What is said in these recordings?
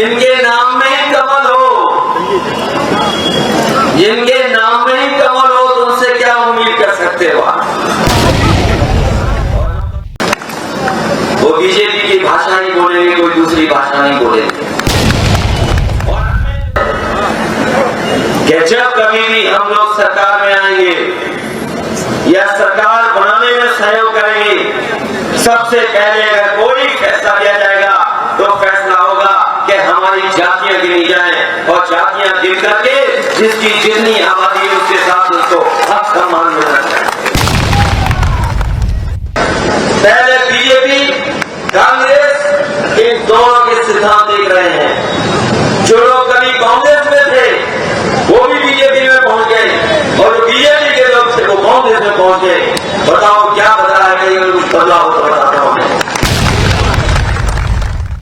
जिनके नाम में ही कमल हो, जिनके नाम में ही कमल हो, तो उनसे क्या उम्मीद कर सकते हो आप? वो बीजेपी की भाषा ही बोलेंगे, कोई दूसरी भाषा नहीं बोलेंगे। जब कभी भी हम लोग सरकार में आएंगे या सरकार बनाने में सहयोग करेंगे, सबसे पहले अगर कोई फैसला लिया जाएगा तो फैसला होगा कि हमारी जातियां गिनी जाएं, और जातियां गिन करके जिसकी जितनी आबादी है उसके साथ उसको हक सम्मान मिलना चाहिए। पहले बीजेपी कांग्रेस इन दोनों के सिद्धांत देख रहे हैं। जो लोग कभी कांग्रेस में थे वो भी बीजेपी में पहुंच गए, और बीजेपी के लोग थे वो कांग्रेस में पहुंच गए। बताओ क्या बदला है? कहीं कुछ बदलाव तो बताता हूं।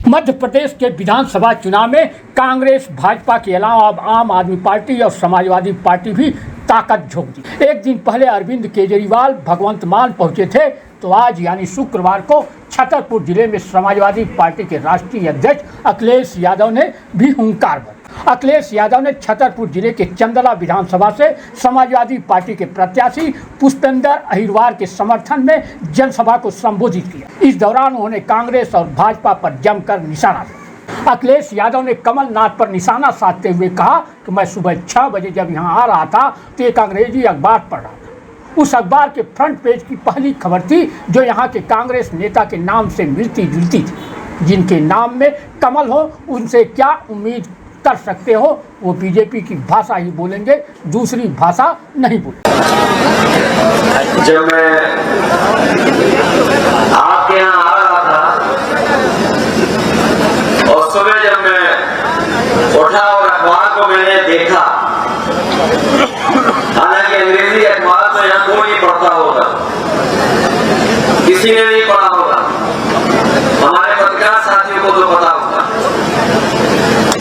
मध्य प्रदेश के विधानसभा चुनाव में कांग्रेस भाजपा के अलावा अब आम आदमी पार्टी और समाजवादी पार्टी भी ताकत झोंक दी। एक दिन पहले अरविंद केजरीवाल भगवंत मान पहुंचे थे, तो आज यानी शुक्रवार को छतरपुर जिले में समाजवादी पार्टी के राष्ट्रीय अध्यक्ष अखिलेश यादव ने भी हुंकार भरी। अखिलेश यादव ने छतरपुर जिले के चंदला विधानसभा से समाजवादी पार्टी के प्रत्याशी पुष्पेंद्र अहिरवार के समर्थन में जनसभा को संबोधित किया। इस दौरान उन्होंने कांग्रेस और भाजपा पर जमकर निशाना साधा। अखिलेश यादव ने कमलनाथ पर निशाना साधते हुए कहा कि मैं सुबह 6 बजे जब यहाँ आ रहा था तो एक अंग्रेजी अखबार पढ़ रहा था। उस अखबार के फ्रंट पेज की पहली खबर थी जो यहाँ के कांग्रेस नेता के नाम से मिलती जुलती थी। जिनके नाम में कमल हो उनसे क्या उम्मीद कर सकते हो? वो बीजेपी की भाषा ही बोलेंगे, दूसरी भाषा नहीं बोलेंगे। जब मैं आपके यहाँ आ रहा था और सुबह जब मैं उठा और अखबार को मैंने देखा, हालांकि अंग्रेजी अखबार तो यहाँ कोई नहीं पढ़ता होगा, किसी ने नहीं पढ़ा होगा, हमारे पत्रकार साथियों को तो पता होगा।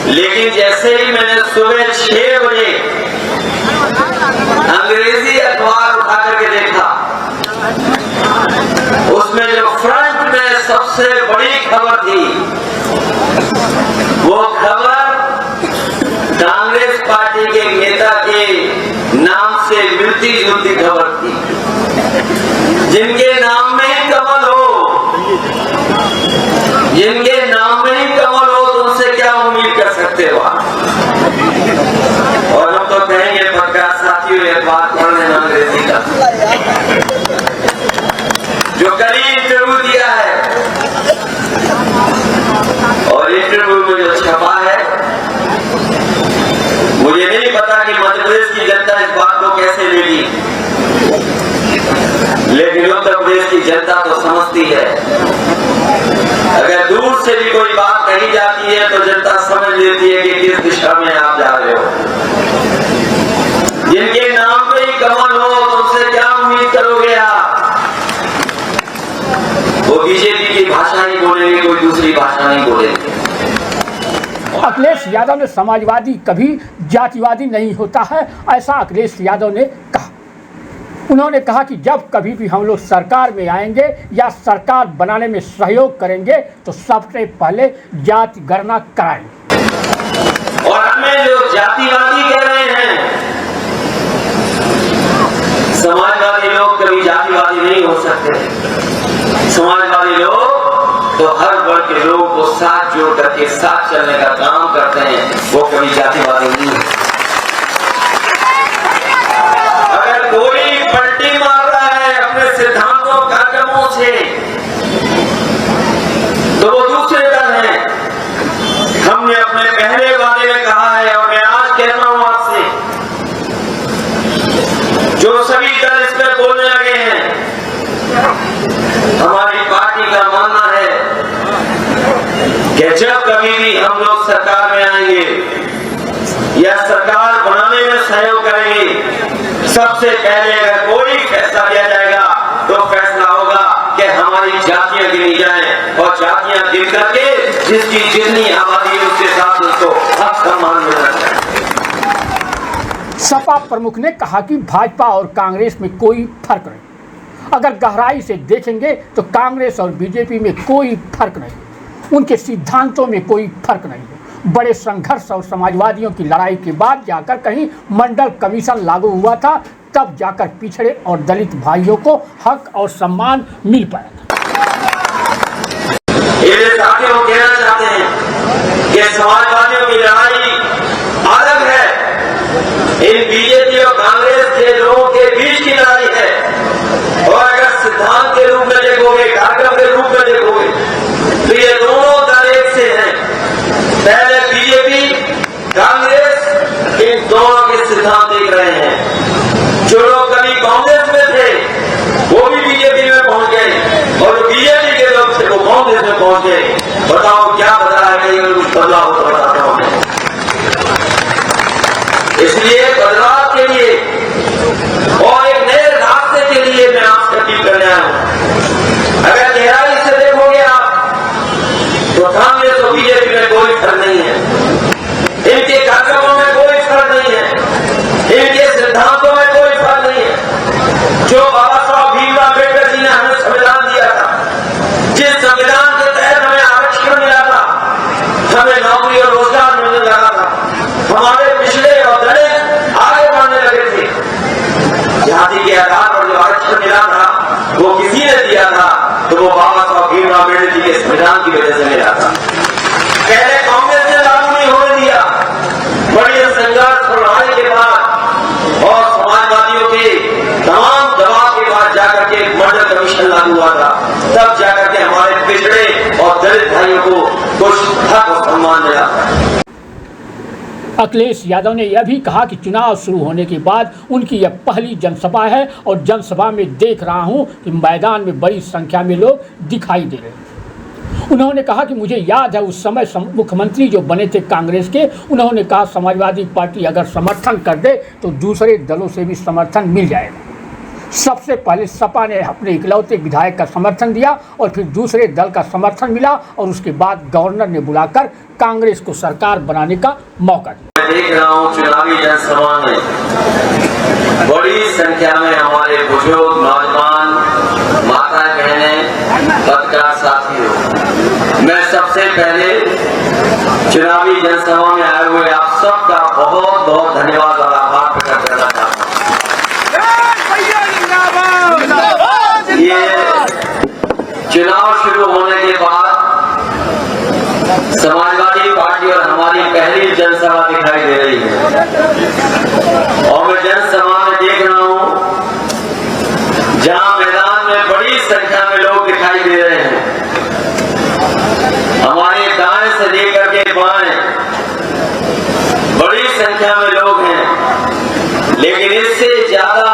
लेकिन जैसे ही मैंने सुबह 6 बजे अंग्रेजी अखबार उठा करके देखा, उसमें जो फ्रंट में सबसे बड़ी खबर थी वो खबर कांग्रेस पार्टी के नेता के नाम से मिलती जुलती खबर थी। जिनके नाम में ही कमल हो, जिनके नाम में ही कमल हो, तो उनसे क्या उम्मीद कर सकते हो आप? और हम तो कहेंगे पत्रकार साथियों ये बात पढ़ लेना अंग्रेजी का। जो कल इंटरव्यू दिया है और इंटरव्यू में जो छपा है, मुझे नहीं पता कि मध्य प्रदेश की जनता इस बात को कैसे लेगी, लेकिन उत्तर प्रदेश की जनता तो समझती है। अगर दूर से भी कोई बात कही जाती है तो जनता समझ लेती है कि किस दिशा में आप जा रहे हो। जिनके नाम पे ही कमल हो तो उनसे क्या उम्मीद करोगे आप? वो बीजेपी की भाषा ही बोलेंगे, कोई दूसरी भाषा नहीं बोलेंगे। अखिलेश यादव ने समाजवादी कभी जातिवादी नहीं होता है, ऐसा अखिलेश यादव ने कहा। उन्होंने कहा कि जब कभी भी हम लोग सरकार में आएंगे या सरकार बनाने में सहयोग करेंगे तो सबसे पहले जाति गणना कराएंगे। और हमें जो जातिवादी कह रहे हैं, समाजवादी लोग कभी जातिवादी नहीं हो सकते। समाजवादी लोग तो हर वर्ग के लोगों को साथ जोड़ करके साथ चलने का काम करते हैं, वो कभी जातिवादी नहीं है। अगर कोई पलटी मार रहा है अपने सिद्धांतों कार्यक्रमों से तो वो दूसरे दल है। हमने अपने पहले वादे में कहा है और मैं आज कह रहा हूं आपसे, जो सभी दल इस पर बोलने लगे हैं, हमारी पार्टी का मानना है कि जब कभी भी हम लोग सरकार में आएंगे या सरकार बनाने में सहयोग करेंगे, सबसे पहले अगर कोई फैसला लिया जाएगा तो फैसला होगा कि हमारी जातियां गिनी जाएं, और जातियां गिन करके जिसकी जितनी आबादी है उसके साथ उसको हक सम्मान मिलना चाहिए। सपा प्रमुख ने कहा कि भाजपा और कांग्रेस में कोई फर्क नहीं। अगर गहराई से देखेंगे तो कांग्रेस और बीजेपी में कोई फर्क नहीं, उनके सिद्धांतों में कोई फर्क नहीं है। बड़े संघर्ष और समाजवादियों की लड़ाई के बाद जाकर कहीं मंडल कमीशन लागू हुआ था, तब जाकर पिछड़े और दलित भाइयों को हक और सम्मान मिल पाया था। ये साथियों कहना चाहते हैं कि समाजवादियों की लड़ाई अलग है, इन बीजेपी और कांग्रेस के लोगों के बीच की लड़ाई है। और अगर सिद्धांत के रूप में देखोगे, कार्यक्रम के रूप में देखोगे, तो ये दोनों दल एक से हैं। पहले बीजेपी, कांग्रेस, इन दोनों के सिद्धांत देख रहे हैं। जो लोग कभी कांग्रेस में थे वो भी बीजेपी में पहुंच गए, और बीजेपी के लोग थे वो कांग्रेस में पहुंच गए। बताओ क्या बदला है? कहीं अगर कुछ बदलाव हो तो बताता हूं मैं। इसलिए बदलाव के लिए और एक नए रास्ते के लिए मैं आपसे अपील करने आया हूं। अगर गहराई से देखोगे आप, तो कांग्रेस और बीजेपी में कोई फर्क नहीं है, इनके कार्यक्रमों में कोई फर्क नहीं है, इनके सिद्धांतों में कोई फर्क नहीं है। जो बाबा साहब भीमराव अम्बेडकर जी ने हमें संविधान दिया था, जिस संविधान के तहत हमें आरक्षण मिला था, हमें नौकरी और रोजगार मिलने लगा था, हमारे पिछड़े और दलित आगे बढ़ने लगे थे। जाति के आधार पर जो आरक्षण मिला था वो किसी ने दिया था, तो वो बाबा साहब भीमराव अम्बेडकर जी के संविधान की वजह से मिला था। पहले कांग्रेस ने लागू नहीं होने दिया, बड़ी संघर्ष और लड़ाई के बाद और समाजवादियों के तमाम दबाव के बाद जाकर के मंडल कमीशन लागू हुआ था, तब जाकर के हमारे पिछड़े और दलित भाइयों को कुछ हक और सम्मान मिला। अखिलेश यादव ने यह भी कहा कि चुनाव शुरू होने के बाद उनकी यह पहली जनसभा है और जनसभा में देख रहा हूं कि मैदान में बड़ी संख्या में लोग दिखाई दे रहे हैं। उन्होंने कहा कि मुझे याद है उस समय मुख्यमंत्री जो बने थे कांग्रेस के, उन्होंने कहा समाजवादी पार्टी अगर समर्थन कर दे तो दूसरे दलों से भी समर्थन मिल जाएगा। सबसे पहले सपा ने अपने इकलौते विधायक का समर्थन दिया और फिर दूसरे दल का समर्थन मिला, और उसके बाद गवर्नर ने बुलाकर कांग्रेस को सरकार बनाने का मौका दिया। मैं देख रहा हूं चुनावी जनसभा में बड़ी संख्या में हमारे बुजुर्ग, नौजवान, माता बहनें, पत्रकार साथी हो। मैं सबसे पहले चुनावी जनसभा में आए हुए आप सबका बहुत बहुत धन्यवाद और आभार प्रकट करना चाहता हूँ। ये चुनाव शुरू होने के बाद समाजवादी पार्टी और हमारी पहली जनसभा दिखाई दे रही है, और मैं जनसभा में देख रहा हूं जहां मैदान में बड़ी संख्या में लोग दिखाई दे रहे हैं। हमारे दाएं से लेकर के बाएं बड़ी संख्या में लोग हैं, लेकिन इससे ज्यादा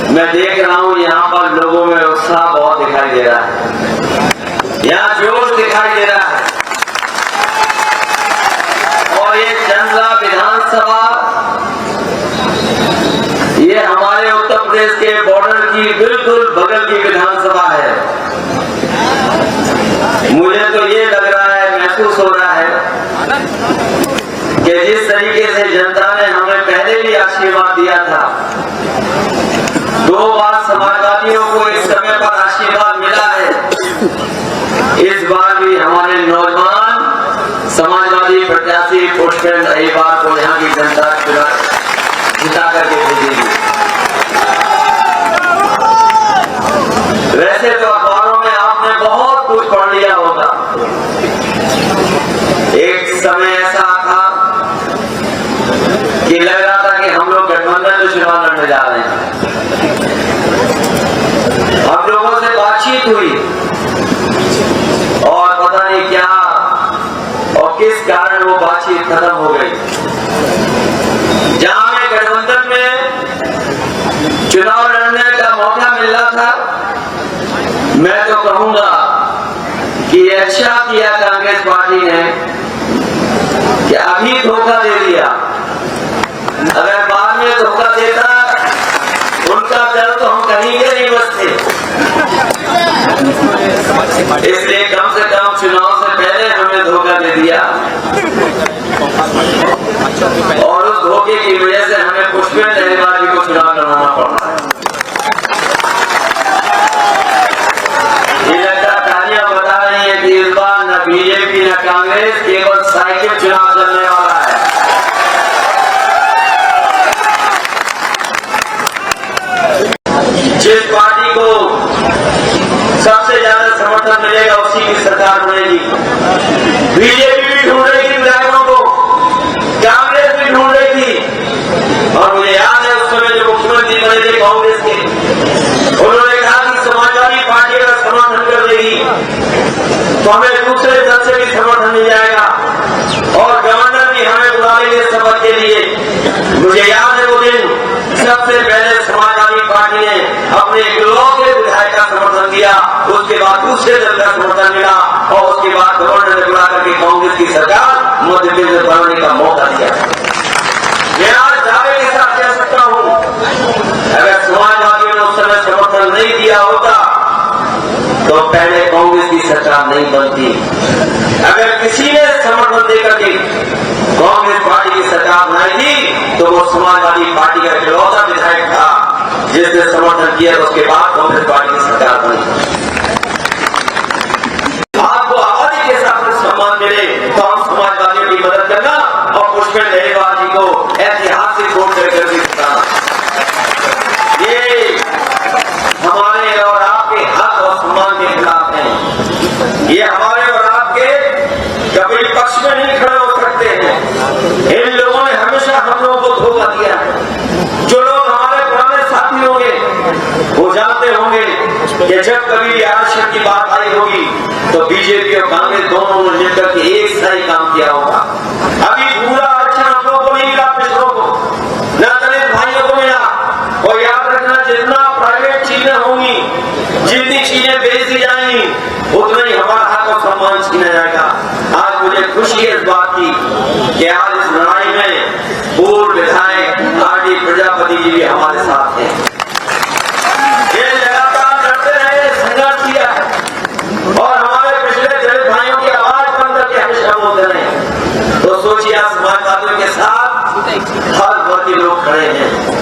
मैं देख रहा हूं यहाँ पर लोगों में उत्साह बहुत दिखाई दे रहा है, यहाँ जोश दिखाई दे रहा है। और ये चंद्रा विधानसभा, ये हमारे उत्तर प्रदेश के बॉर्डर की बिल्कुल बगल की विधानसभा है। मुझे तो ये लग रहा है, महसूस हो रहा है कि जिस तरीके से जनता ने हमें पहले भी आशीर्वाद दिया था, 2 बार समाजवादियों को इस समय पर आशीर्वाद मिला है, इस बार भी हमारे नौजवान समाजवादी प्रत्याशी पुष्पेंद्र अहिरवार को यहाँ की जनता जिता करके भेजेगी। वैसे तो अखबारों में आपने बहुत कुछ पढ़ लिया होगा। एक समय ऐसा था कि लग रहा था कि हम लोग गठबंधन में चुनाव लड़ने जा रहे हैं। हम लोगों से बातचीत हुई और पता नहीं क्या और किस कारण वो बातचीत खत्म हो गई। जहां में गठबंधन में चुनाव लड़ने का मौका मिल रहा था, मैं तो कहूंगा कि अच्छा किया कांग्रेस पार्टी ने कि अभी धोखा दे दिया। अगर बाद में धोखा देता, उनका दल तो हम कहीं के नहीं बचते। इसलिए कम से कम चुनाव से पहले हमें धोखा दे दिया, और उस धोखे की वजह से हमें पुष्पेंद्र अहिरवार जी को चुनाव लड़ना पड़ा है। ये लगता तालियां बता रही है कि इस बार न बीजेपी न कांग्रेस केवल साइकिल चुनाव लड़ने वाला है। जिस पार्टी को सबसे ज्यादा समर्थन मिलेगा उसी की सरकार बनेगी। बीजेपी भी ढूंढ रही थी विधायकों को, कांग्रेस भी ढूंढ रही थी, और मुझे याद है उस समय जो मुख्यमंत्री बने थे कांग्रेस के, उन्होंने कहा कि समाजवादी पार्टी अगर समर्थन कर देगी तो हमें दूसरे दल से भी समर्थन मिल जाएगा और गवर्नर भी हमें बुला लेंगे शपथ के लिए। मुझे याद है वो दिन सबसे पहले समाजवादी पार्टी ने अपने इकलौते विधायक का समर्थन दिया, उसके बाद दूसरे दल का समर्थन मिला और उसके बाद गवर्नर ने बुला करके कांग्रेस की सरकार मध्य प्रदेश बनाने का मौका दिया। मैं आज दावे के साथ कह सकता हूं, अगर समाजवादियों ने उस समय समर्थन नहीं दिया होता तो पहले कांग्रेस की सरकार नहीं बनती। अगर किसी ने समर्थन देकर के कांग्रेस पार्टी की सरकार बनाई थी तो वो समाजवादी पार्टी का इकलौता विधायक था जिसने समर्थन किया, उसके बाद कांग्रेस पार्टी की सरकार बनी। आपको आबादी के साथ सम्मान मिले तो हम समाजवादियों की मदद करना और पुष्पेंद्र लहरीवाल जी को ऐतिहासिक वोट देकर जिताना, ये हमारे और आपके हक और सम्मान के खिलाफ है। ये हमारे और आपके कभी पक्ष में नहीं खड़े हो सकते हैं। इन लोगों ने हमेशा हम लोगों को धोखा दिया है। जो लोग हमारे पुराने साथी होंगे वो जानते होंगे कि जब कभी आरक्षण की बात आई होगी तो बीजेपी और कांग्रेस दोनों ने मिलकर के एक सही काम किया होगा। अभी पूरा आरक्षण हम लोगों को नहीं मिला, पिछड़ों को, न दलित भाइयों को मिला। और याद रखना, जितना प्राइवेट चीजें होंगी, जितनी चीजें बेच दी जाएंगी, उतना ही हमारा हक और सम्मान छीना जाएगा। आज मुझे खुशी है इस बात की कि आज इस लड़ाई में पूर्व विधायक आरडी प्रजापति जी भी हमारे साथ हैं। ये लगातार लड़ते रहे, संघर्ष किया है और हमारे पिछले दलित भाइयों की आवाज बन करके हमेशा बोलते रहे। तो सोचिए, समाजवादियों के साथ हर वर्ग के लोग खड़े हैं।